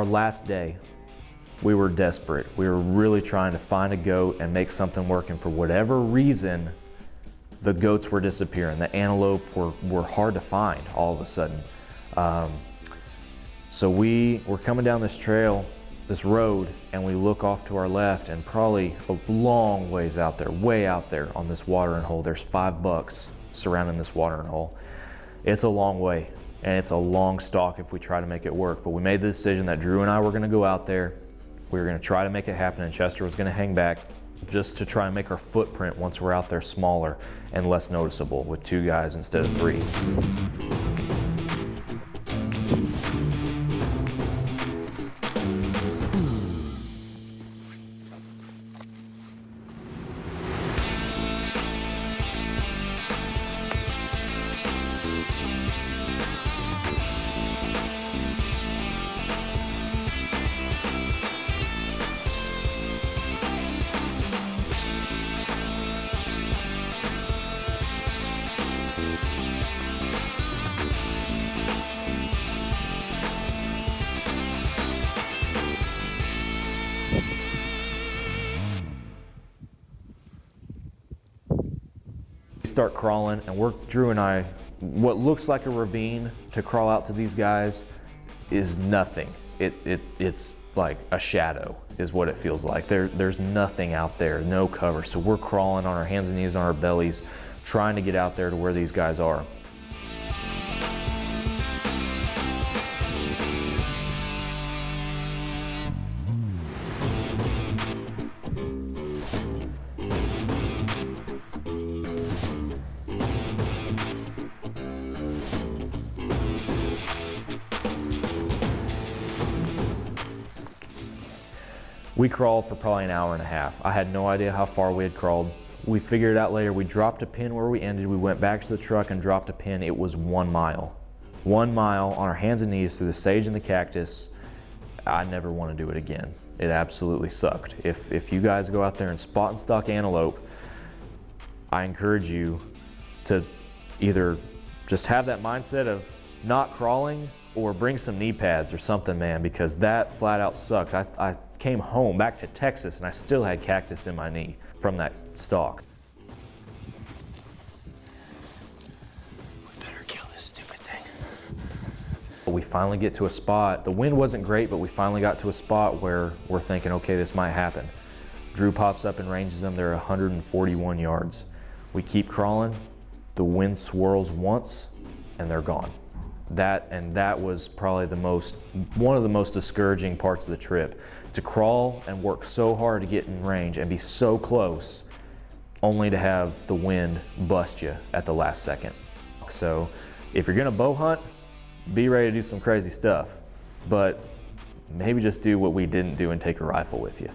our last day, we were desperate. We were really trying to find a goat and make something work, and for whatever reason, the goats were disappearing. The antelope were hard to find all of a sudden. So we were coming down this trail, this road, and we look off to our left, and probably a long ways out there, way out there on this watering hole, there's 5 bucks surrounding this watering hole. It's a long way, and it's a long stalk if we try to make it work. But we made the decision that Drew and I were gonna go out there. We were gonna try to make it happen, and Chester was gonna hang back just to try and make our footprint once we're out there smaller and less noticeable with 2 guys instead of 3. Start crawling, and Drew and I, what looks like a ravine to crawl out to these guys is nothing. It's like a shadow is what it feels like. There's nothing out there, no cover. So we're crawling on our hands and knees on our bellies, trying to get out there to where these guys are. We crawled for probably an hour and a half. I had no idea how far we had crawled. We figured it out later. We dropped a pin where we ended. We went back to the truck and dropped a pin. It was 1 mile. 1 mile on our hands and knees through the sage and the cactus. I never want to do it again. It absolutely sucked. If you guys go out there and spot and stalk antelope, I encourage you to either just have that mindset of not crawling or bring some knee pads or something, man, because that flat out sucked. I came home back to Texas and I still had cactus in my knee from that stalk. We better kill this stupid thing. We finally get to a spot. The wind wasn't great, but we finally got to a spot where we're thinking, okay, this might happen. Drew pops up and ranges them. They're 141 yards. We keep crawling. The wind swirls once and they're gone. That was probably one of the most discouraging parts of the trip. To crawl and work so hard to get in range and be so close, only to have the wind bust you at the last second. So if you're gonna bow hunt, be ready to do some crazy stuff, but maybe just do what we didn't do and take a rifle with you.